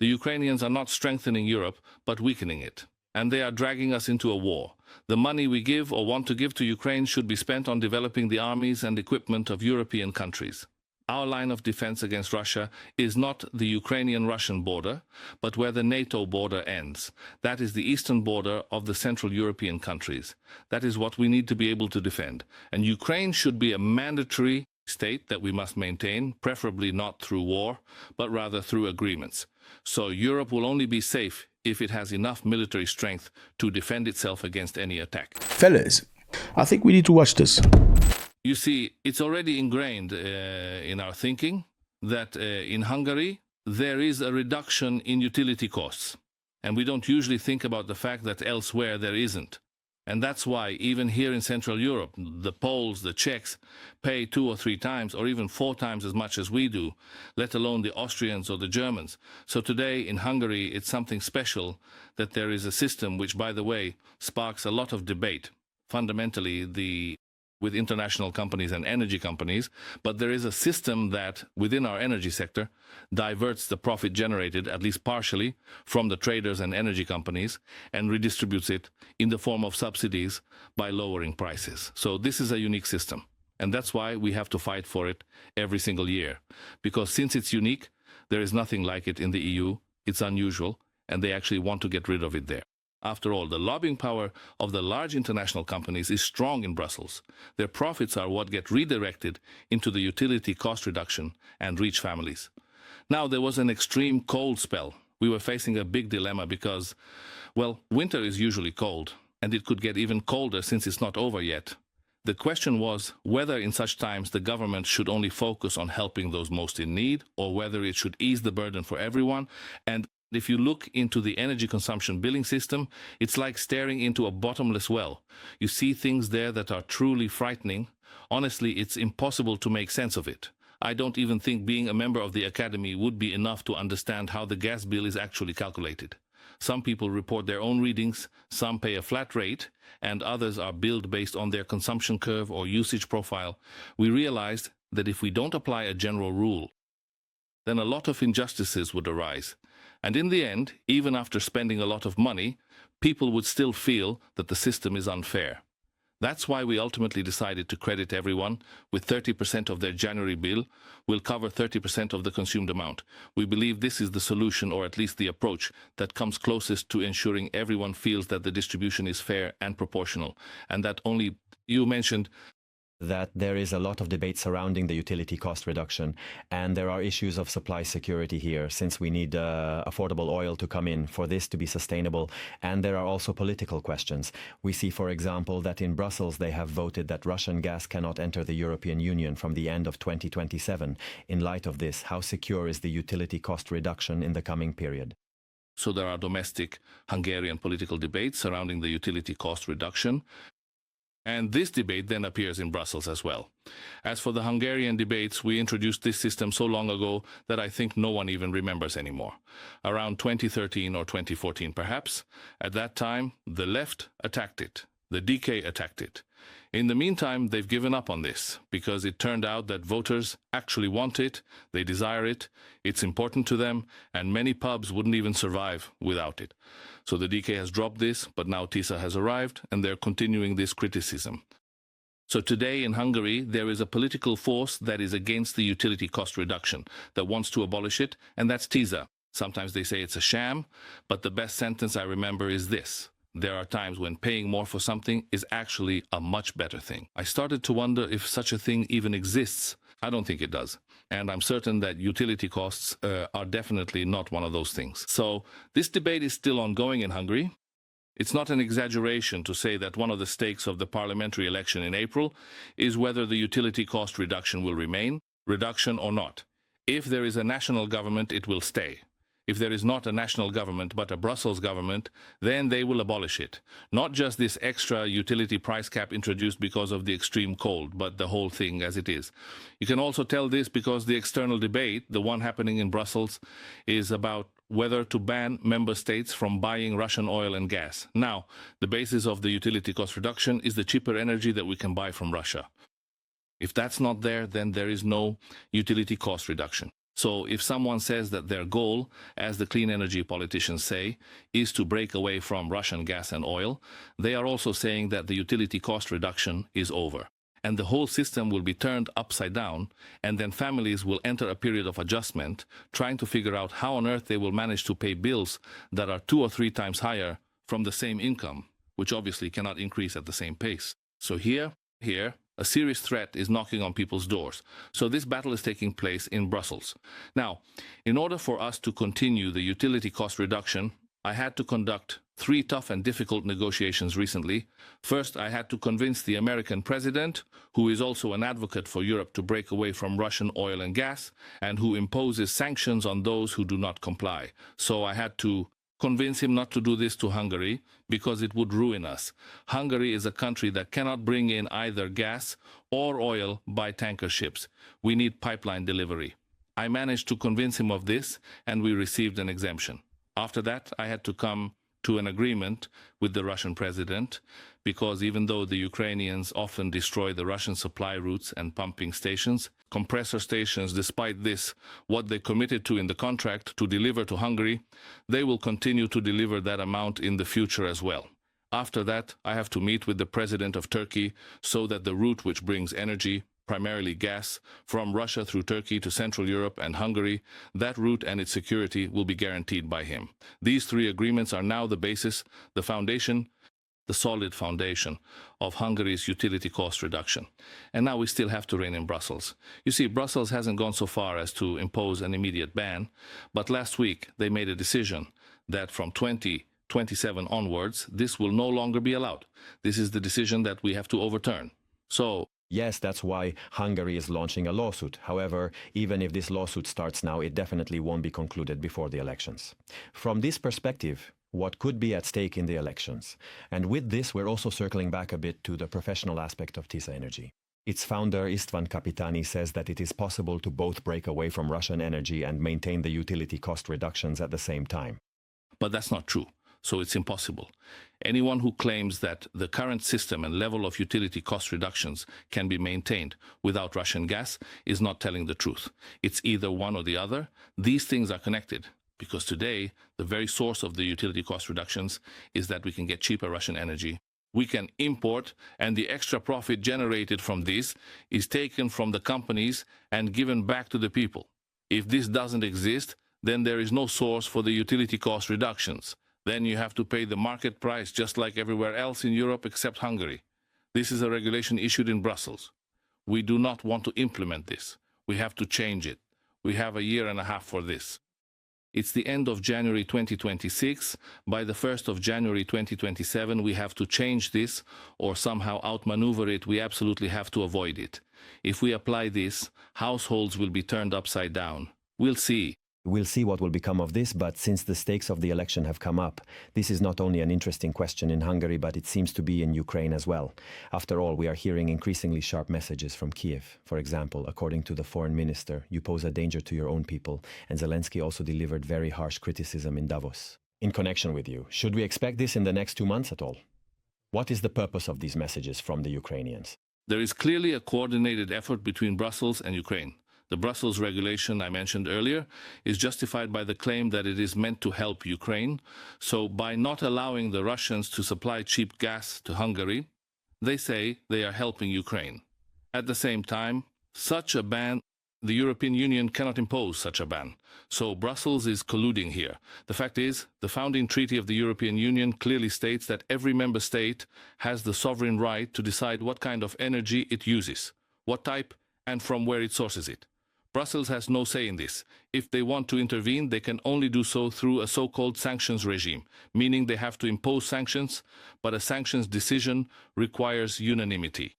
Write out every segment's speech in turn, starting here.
The Ukrainians are not strengthening Europe, but weakening it. And they are dragging us into a war. The money we give or want to give to Ukraine should be spent on developing the armies and equipment of European countries. Our line of defense against Russia is not the Ukrainian-Russian border, but where the NATO border ends. That is the eastern border of the Central European countries. That is what we need to be able to defend. And Ukraine should be a mandatory state that we must maintain, preferably not through war, but rather through agreements. So Europe will only be safe if it has enough military strength to defend itself against any attack. Fellas, I think we need to watch this. You see, it's already ingrained in our thinking that in Hungary there is a reduction in utility costs. And we don't usually think about the fact that elsewhere there isn't. And that's why even here in Central Europe, the Poles, the Czechs pay 2 or 3 times or even 4 times as much as we do, let alone the Austrians or the Germans. So today in Hungary, it's something special that there is a system which, by the way, sparks a lot of debate. Fundamentally, with international companies and energy companies, but there is a system that, within our energy sector, diverts the profit generated, at least partially, from the traders and energy companies and redistributes it in the form of subsidies by lowering prices. So this is a unique system, and that's why we have to fight for it every single year. Because since it's unique, there is nothing like it in the EU, it's unusual, and they actually want to get rid of it there. After all, the lobbying power of the large international companies is strong in Brussels. Their profits are what get redirected into the utility cost reduction and reach families. Now, there was an extreme cold spell. We were facing a big dilemma because, well, winter is usually cold, and it could get even colder since it's not over yet. The question was whether in such times the government should only focus on helping those most in need, or whether it should ease the burden for everyone. And if you look into the energy consumption billing system, it's like staring into a bottomless well. You see things there that are truly frightening. Honestly, it's impossible to make sense of it. I don't even think being a member of the Academy would be enough to understand how the gas bill is actually calculated. Some people report their own readings, some pay a flat rate, and others are billed based on their consumption curve or usage profile. We realized that if we don't apply a general rule, then a lot of injustices would arise. And in the end, even after spending a lot of money, people would still feel that the system is unfair. That's why we ultimately decided to credit everyone with 30% of their January bill will cover 30% of the consumed amount. We believe this is the solution, or at least the approach, that comes closest to ensuring everyone feels that the distribution is fair and proportional, and that only you mentioned that there is a lot of debate surrounding the utility cost reduction, and there are issues of supply security here, since we need affordable oil to come in for this to be sustainable, and there are also political questions. We see, for example, that in Brussels they have voted that Russian gas cannot enter the European Union from the end of 2027. In light of this, how secure is the utility cost reduction in the coming period? So there are domestic Hungarian political debates surrounding the utility cost reduction. And this debate then appears in Brussels as well. As for the Hungarian debates, we introduced this system so long ago that I think no one even remembers anymore. Around 2013 or 2014 perhaps. At that time, the left attacked it. The DK attacked it. In the meantime, they've given up on this because it turned out that voters actually want it, they desire it, it's important to them, and many pubs wouldn't even survive without it. So the DK has dropped this, but now TISA has arrived, and they're continuing this criticism. So today in Hungary, there is a political force that is against the utility cost reduction, that wants to abolish it, and that's TISA. Sometimes they say it's a sham, but the best sentence I remember is this: there are times when paying more for something is actually a much better thing. I started to wonder if such a thing even exists. I don't think it does. And I'm certain that utility costs are definitely not one of those things. So this debate is still ongoing in Hungary. It's not an exaggeration to say that one of the stakes of the parliamentary election in April is whether the utility cost reduction will remain, reduction or not. If there is a national government, it will stay. If there is not a national government but a Brussels government, then they will abolish it. Not just this extra utility price cap introduced because of the extreme cold, but the whole thing as it is. You can also tell this because the external debate, the one happening in Brussels, is about whether to ban member states from buying Russian oil and gas. Now, the basis of the utility cost reduction is the cheaper energy that we can buy from Russia. If that's not there, then there is no utility cost reduction. So if someone says that their goal, as the clean energy politicians say, is to break away from Russian gas and oil, they are also saying that the utility cost reduction is over. And the whole system will be turned upside down, and then families will enter a period of adjustment, trying to figure out how on earth they will manage to pay bills that are 2 or 3 times higher from the same income, which obviously cannot increase at the same pace. So here, a serious threat is knocking on people's doors. So this battle is taking place in Brussels. Now, in order for us to continue the utility cost reduction, I had to conduct 3 tough and difficult negotiations recently. First, I had to convince the American president, who is also an advocate for Europe to break away from Russian oil and gas, and who imposes sanctions on those who do not comply. So I had to convince him not to do this to Hungary, because it would ruin us. Hungary is a country that cannot bring in either gas or oil by tanker ships. We need pipeline delivery. I managed to convince him of this, and we received an exemption. After that, I had to come to an agreement with the Russian president, because even though the Ukrainians often destroy the Russian supply routes and pumping stations, compressor stations, despite this, what they committed to in the contract to deliver to Hungary, they will continue to deliver that amount in the future as well. After that, I have to meet with the president of Turkey so that the route which brings energy, primarily gas, from Russia through Turkey to Central Europe and Hungary, that route and its security will be guaranteed by him. These 3 agreements are now the basis, the foundation, the solid foundation of Hungary's utility cost reduction. And now we still have to rein in Brussels. You see, Brussels hasn't gone so far as to impose an immediate ban, but last week they made a decision that from 2027 onwards, this will no longer be allowed. This is the decision that we have to overturn. So, yes, that's why Hungary is launching a lawsuit. However, even if this lawsuit starts now, it definitely won't be concluded before the elections. From this perspective, what could be at stake in the elections? And with this, we're also circling back a bit to the professional aspect of TISA Energy. Its founder, István Kapitányi, says that it is possible to both break away from Russian energy and maintain the utility cost reductions at the same time. But that's not true. So it's impossible. Anyone who claims that the current system and level of utility cost reductions can be maintained without Russian gas is not telling the truth. It's either one or the other. These things are connected, because today the very source of the utility cost reductions is that we can get cheaper Russian energy. We can import, and the extra profit generated from this is taken from the companies and given back to the people. If this doesn't exist, then there is no source for the utility cost reductions. Then you have to pay the market price just like everywhere else in Europe except Hungary. This is a regulation issued in Brussels. We do not want to implement this. We have to change it. We have 1.5 years for this. It's the end of January 2026. By the 1st of January 2027, we have to change this or somehow outmaneuver it. We absolutely have to avoid it. If we apply this, households will be turned upside down. We'll see. We'll see what will become of this, but since the stakes of the election have come up, this is not only an interesting question in Hungary, but it seems to be in Ukraine as well. After all, we are hearing increasingly sharp messages from Kiev. For example, according to the foreign minister, you pose a danger to your own people, and Zelensky also delivered very harsh criticism in Davos. In connection with you, should we expect this in the next 2 months at all? What is the purpose of these messages from the Ukrainians? There is clearly a coordinated effort between Brussels and Ukraine. The Brussels regulation I mentioned earlier is justified by the claim that it is meant to help Ukraine. So by not allowing the Russians to supply cheap gas to Hungary, they say they are helping Ukraine. At the same time, such a ban, the European Union cannot impose such a ban. So Brussels is colluding here. The fact is, the founding treaty of the European Union clearly states that every member state has the sovereign right to decide what kind of energy it uses, what type, and from where it sources it. Brussels has no say in this. If they want to intervene, they can only do so through a so-called sanctions regime, meaning they have to impose sanctions, but a sanctions decision requires unanimity.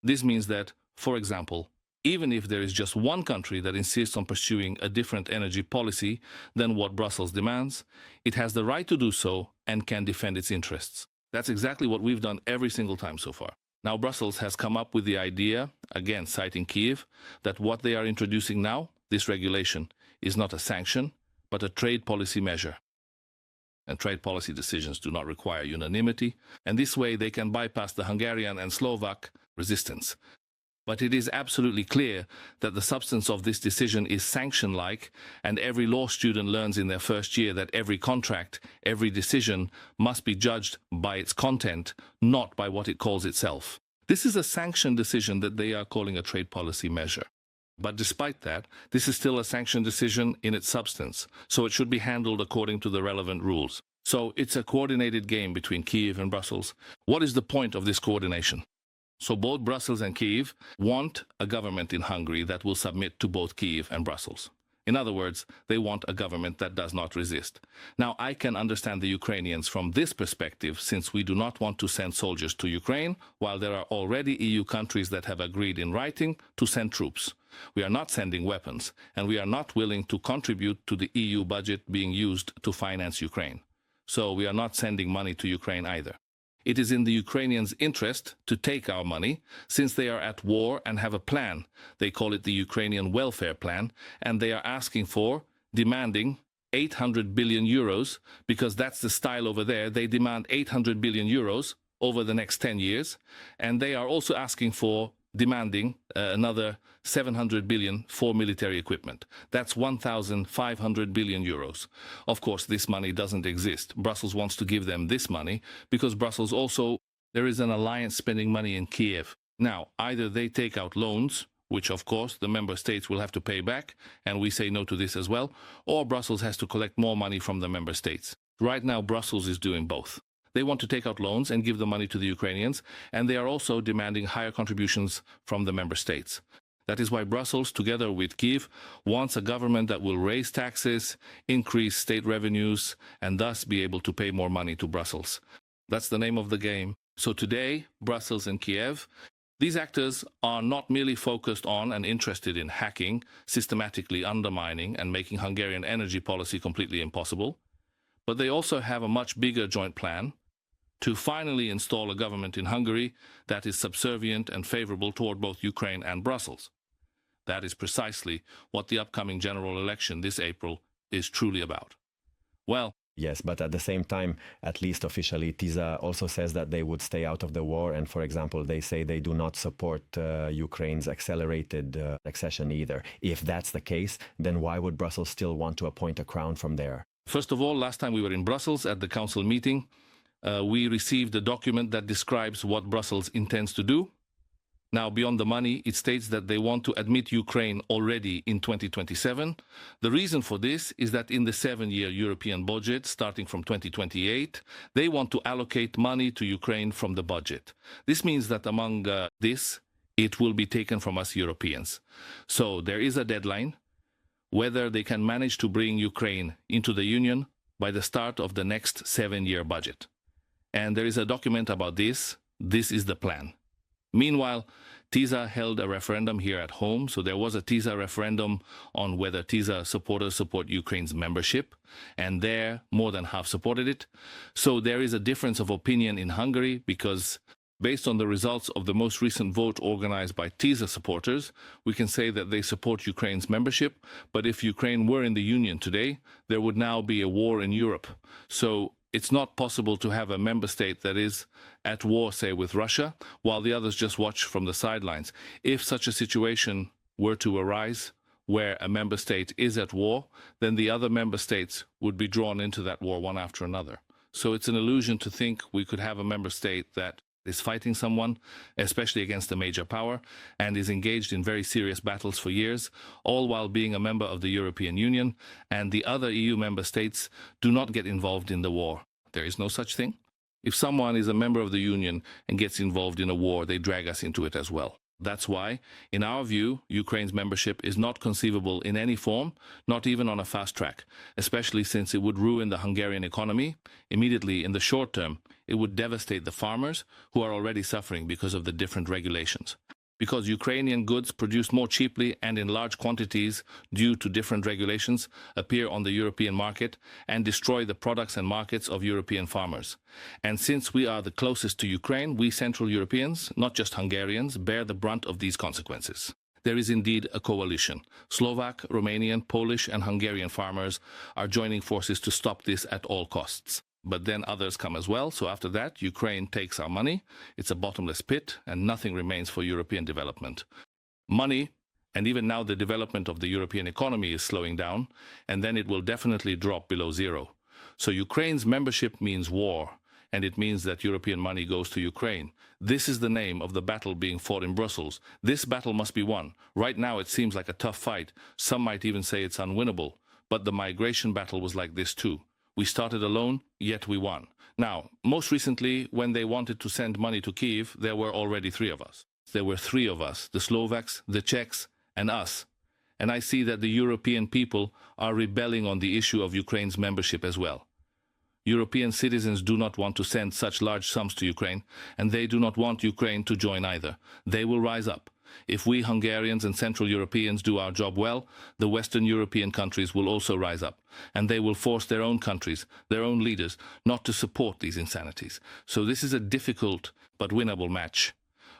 This means that, for example, even if there is just one country that insists on pursuing a different energy policy than what Brussels demands, it has the right to do so and can defend its interests. That's exactly what we've done every single time so far. Now Brussels has come up with the idea, again citing Kiev, that what they are introducing now, this regulation, is not a sanction, but a trade policy measure. And trade policy decisions do not require unanimity, and this way they can bypass the Hungarian and Slovak resistance. But it is absolutely clear that the substance of this decision is sanction-like, and every law student learns in their first year that every contract, every decision must be judged by its content, not by what it calls itself. This is a sanction decision that they are calling a trade policy measure. But despite that, this is still a sanction decision in its substance, so it should be handled according to the relevant rules. So it's a coordinated game between Kyiv and Brussels. What is the point of this coordination? So both Brussels and Kyiv want a government in Hungary that will submit to both Kyiv and Brussels. In other words, they want a government that does not resist. Now, I can understand the Ukrainians from this perspective, since we do not want to send soldiers to Ukraine, while there are already EU countries that have agreed in writing to send troops. We are not sending weapons, and we are not willing to contribute to the EU budget being used to finance Ukraine. So we are not sending money to Ukraine either. It is in the Ukrainians' interest to take our money, since they are at war and have a plan. They call it the Ukrainian welfare plan, and they are asking for, demanding 800 billion euros, because that's the style over there. They demand 800 billion euros over the next 10 years, and they are also asking for, demanding another 700 billion for military equipment. That's 1,500 billion euros. Of course, this money doesn't exist. Brussels wants to give them this money because Brussels also, there is an alliance spending money in Kiev. Now, either they take out loans, which of course the member states will have to pay back, and we say no to this as well, or Brussels has to collect more money from the member states. Right now, Brussels is doing both. They want to take out loans and give the money to the Ukrainians, and they are also demanding higher contributions from the member states. That is why Brussels, together with Kyiv, wants a government that will raise taxes, increase state revenues, and thus be able to pay more money to Brussels. That's the name of the game. So today, Brussels and Kiev, these actors are not merely focused on and interested in hacking, systematically undermining and making Hungarian energy policy completely impossible, but they also have a much bigger joint plan to finally install a government in Hungary that is subservient and favorable toward both Ukraine and Brussels. That is precisely what the upcoming general election this April is truly about. Well, yes, but at the same time, at least officially, TISA also says that they would stay out of the war. And for example, they say they do not support Ukraine's accelerated accession either. If that's the case, then why would Brussels still want to appoint a crown from there? first of all, last time we were in Brussels at the council meeting, we received a document that describes what Brussels intends to do. Now, beyond the money, it states that they want to admit Ukraine already in 2027. The reason for this is that in the 7-year European budget, starting from 2028, they want to allocate money to Ukraine from the budget. This means that among this, it will be taken from us Europeans. So there is a deadline, whether they can manage to bring Ukraine into the Union by the start of the next 7-year budget. And there is a document about this. This is the plan. Meanwhile, TISA held a referendum here at home. So there was a TISA referendum on whether TISA supporters support Ukraine's membership. And there, more than half supported it. So there is a difference of opinion in Hungary because based on the results of the most recent vote organized by TISA supporters, we can say that they support Ukraine's membership. But if Ukraine were in the Union today, there would now be a war in Europe. So it's not possible to have a member state that is at war, say, with Russia, while the others just watch from the sidelines. If such a situation were to arise where a member state is at war, then the other member states would be drawn into that war one after another. So it's an illusion to think we could have a member state that is fighting someone, especially against a major power, and is engaged in very serious battles for years, all while being a member of the European Union, and the other EU member states do not get involved in the war. There is no such thing. If someone is a member of the Union and gets involved in a war, they drag us into it as well. That's why, in our view, Ukraine's membership is not conceivable in any form, not even on a fast track, especially since it would ruin the Hungarian economy. Immediately, in the short term, it would devastate the farmers who are already suffering because of the different regulations. Because Ukrainian goods produced more cheaply and in large quantities due to different regulations appear on the European market and destroy the products and markets of European farmers. And since we are the closest to Ukraine, we Central Europeans, not just Hungarians, bear the brunt of these consequences. There is indeed a coalition. Slovak, Romanian, Polish and Hungarian farmers are joining forces to stop this at all costs. but then others come as well. So after that, Ukraine takes our money. It's a bottomless pit, and nothing remains for European development. Money, and even now the development of the European economy is slowing down, and then it will definitely drop below zero. So Ukraine's membership means war, and it means that European money goes to Ukraine. This is the name of the battle being fought in Brussels. This battle must be won. Right now it seems like a tough fight. Some might even say it's unwinnable. But the migration battle was like this too. We started alone, yet we won. Now, most recently, when they wanted to send money to Kyiv, there were already three of us. There were three of us, the Slovaks, the Czechs, and us. And I see that the European people are rebelling on the issue of Ukraine's membership as well. European citizens do not want to send such large sums to Ukraine, and they do not want Ukraine to join either. They will rise up. If we Hungarians and Central Europeans do our job well, the Western European countries will also rise up, and they will force their own countries, their own leaders, not to support these insanities. So this is a difficult but winnable match.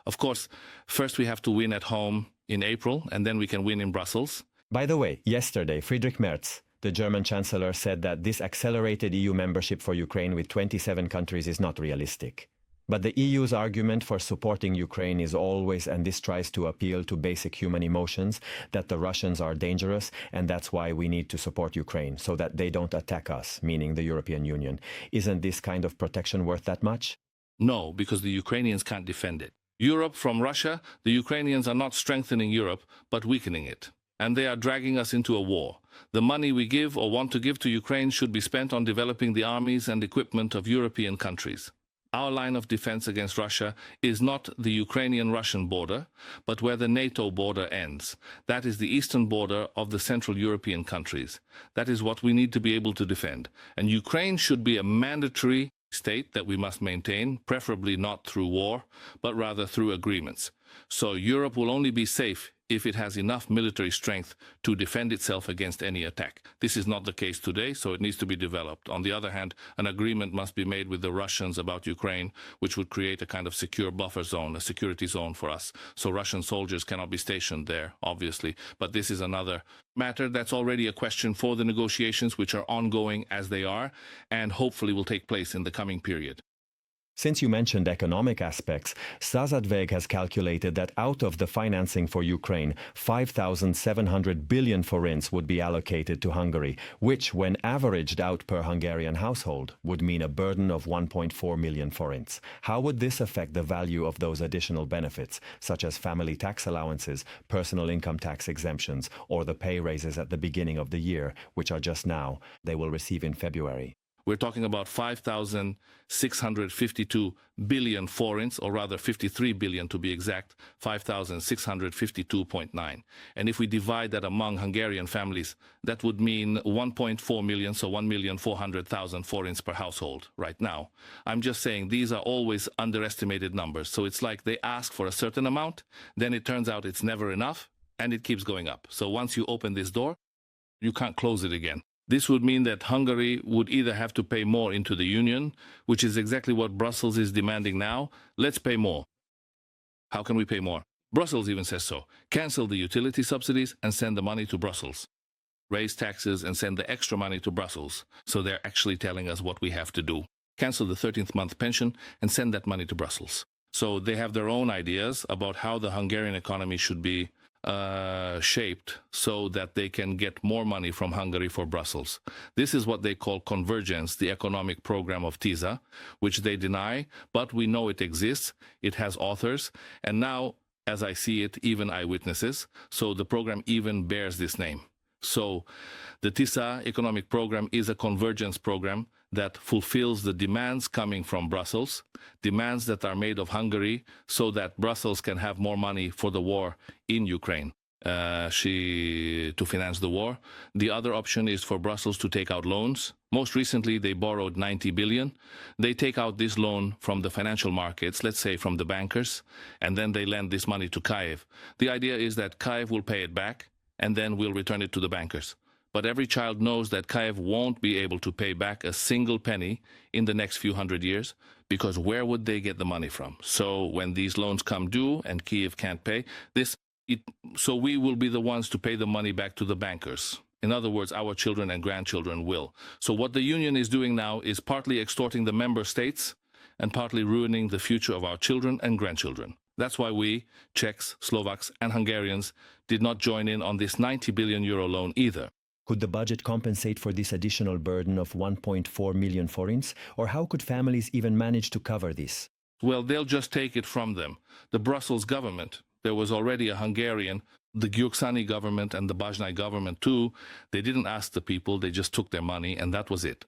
Of course, first we have to win at home in April, and then we can win in Brussels. By the way, yesterday, Friedrich Merz, the German Chancellor, said that this accelerated EU membership for Ukraine with 27 countries is not realistic. But the EU's argument for supporting Ukraine is always, and this tries to appeal to basic human emotions, that the Russians are dangerous, and that's why we need to support Ukraine, so that they don't attack us, meaning the European Union. Isn't this kind of protection worth that much? No, because the Ukrainians can't defend it. Europe from Russia, the Ukrainians are not strengthening Europe, but weakening it. And they are dragging us into a war. The money we give or want to give to Ukraine should be spent on developing the armies and equipment of European countries. Our line of defense against Russia is not the Ukrainian-Russian border, but where the NATO border ends. That is the eastern border of the Central European countries. That is what we need to be able to defend. And Ukraine should be a mandatory state that we must maintain, preferably not through war, but rather through agreements. So Europe will only be safe if it has enough military strength to defend itself against any attack. This is not the case today, so it needs to be developed. On the other hand, an agreement must be made with the Russians about Ukraine, which would create a kind of secure buffer zone, a security zone for us. So Russian soldiers cannot be stationed there, obviously. But this is another matter that's already a question for the negotiations, which are ongoing as they are, and hopefully will take place in the coming period. Since you mentioned economic aspects, Stazadveg has calculated that out of the financing for Ukraine, 5,700 billion forints would be allocated to Hungary, which, when averaged out per Hungarian household, would mean a burden of 1.4 million forints. How would this affect the value of those additional benefits, such as family tax allowances, personal income tax exemptions, or the pay raises at the beginning of the year, which are just now, they will receive in February? We're talking about 5,652 billion forints, or rather 53 billion to be exact, 5,652.9. And if we divide that among Hungarian families, that would mean 1.4 million, so 1,400,000 forints per household right now. I'm just saying these are always underestimated numbers. So it's like they ask for a certain amount, then it turns out it's never enough, and it keeps going up. So once you open this door, you can't close it again. This would mean that Hungary would either have to pay more into the Union, which is exactly what Brussels is demanding now. Let's pay more. How can we pay more? Brussels even says so. Cancel the utility subsidies and send the money to Brussels. Raise taxes and send the extra money to Brussels. So they're actually telling us what we have to do. Cancel the 13th month pension and send that money to Brussels. So they have their own ideas about how the Hungarian economy should be shaped so that they can get more money from Hungary for Brussels. This is what they call convergence, the economic program of TISA, which they deny, but we know it exists, it has authors, and now, as I see it, even eyewitnesses, so the program even bears this name. So the TISA economic program is a convergence program that fulfills the demands coming from Brussels, demands that are made of Hungary, so that Brussels can have more money for the war in Ukraine, to finance the war. The other option is for Brussels to take out loans. Most recently, they borrowed 90 billion. They take out this loan from the financial markets, let's say from the bankers, and then they lend this money to Kyiv. The idea is that Kyiv will pay it back, and then we'll return it to the bankers. But every child knows that Kyiv won't be able to pay back a single penny in the next few hundred years, because where would they get the money from? So when these loans come due and Kyiv can't pay, so we will be the ones to pay the money back to the bankers. In other words, our children and grandchildren will. So what the Union is doing now is partly extorting the member states and partly ruining the future of our children and grandchildren. That's why we, Czechs, Slovaks and Hungarians, did not join in on this 90 billion euro loan either. Could the budget compensate for this additional burden of 1.4 million forints? Or how could families even manage to cover this? Well, they'll just take it from them. The Brussels government, there was already a Hungarian, the Gyurcsány government and the Bajnai government too, they didn't ask the people, they just took their money and that was it.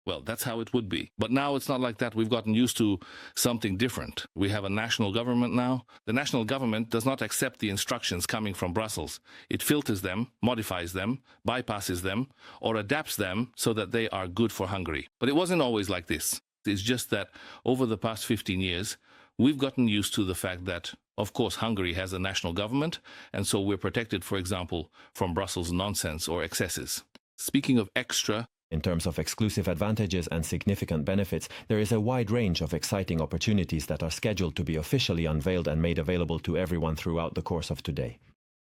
Well, that's how it would be. But now it's not like that. We've gotten used to something different. We have a national government now. The national government does not accept the instructions coming from Brussels. It filters them, modifies them, bypasses them, or adapts them so that they are good for Hungary. But it wasn't always like this. It's just that over the past 15 years, we've gotten used to the fact that, of course, Hungary has a national government, and so we're protected, for example, from Brussels nonsense or excesses. Speaking of extra, in terms of exclusive advantages and significant benefits, there is a wide range of exciting opportunities that are scheduled to be officially unveiled and made available to everyone throughout the course of today.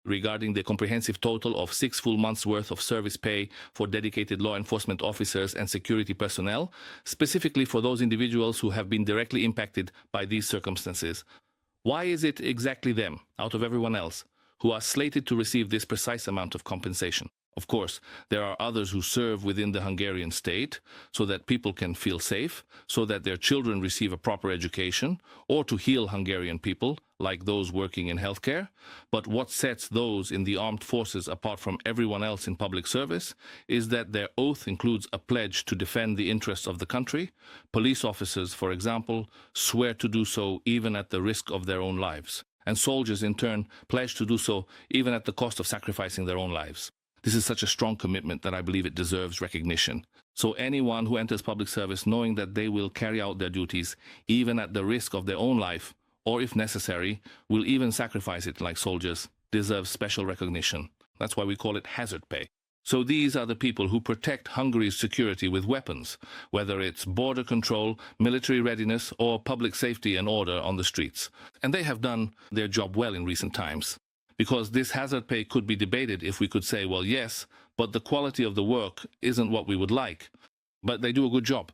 Regarding the comprehensive total of 6 full months' worth of service pay for dedicated law enforcement officers and security personnel, specifically for those individuals who have been directly impacted by these circumstances. Why is it exactly them, out of everyone else, who are slated to receive this precise amount of compensation? Of course, there are others who serve within the Hungarian state so that people can feel safe, so that their children receive a proper education, or to heal Hungarian people, like those working in healthcare. But what sets those in the armed forces apart from everyone else in public service is that their oath includes a pledge to defend the interests of the country. Police officers, for example, swear to do so even at the risk of their own lives. And soldiers, in turn, pledge to do so even at the cost of sacrificing their own lives. This is such a strong commitment that I believe it deserves recognition. So anyone who enters public service knowing that they will carry out their duties, even at the risk of their own life, or if necessary, will even sacrifice it like soldiers, deserves special recognition. That's why we call it hazard pay. So these are the people who protect Hungary's security with weapons, whether it's border control, military readiness, or public safety and order on the streets. And they have done their job well in recent times. Because this hazard pay could be debated if we could say, well, yes, but the quality of the work isn't what we would like. But they do a good job.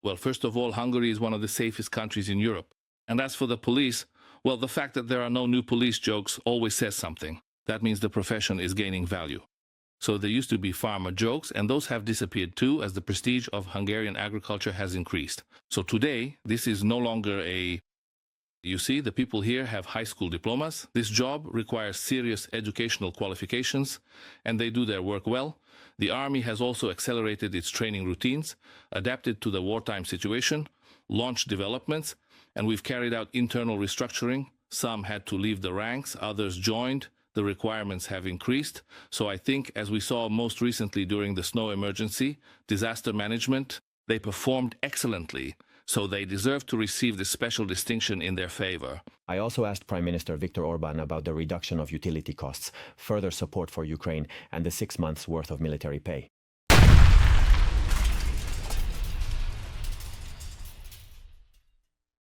Well, first of all, Hungary is one of the safest countries in Europe. And as for the police, well, the fact that there are no new police jokes always says something. That means the profession is gaining value. So there used to be farmer jokes, and those have disappeared too as the prestige of Hungarian agriculture has increased. So today, this is no longer a... You see, the people here have high school diplomas. This job requires serious educational qualifications, and they do their work well. The army has also accelerated its training routines, adapted to the wartime situation, launched developments, and we've carried out internal restructuring. Some had to leave the ranks, others joined. The requirements have increased. So I think, as we saw most recently during the snow emergency, disaster management, they performed excellently. So they deserve to receive this special distinction in their favor. I also asked Prime Minister Viktor Orban about the reduction of utility costs, further support for Ukraine, and the 6 months' worth of military pay.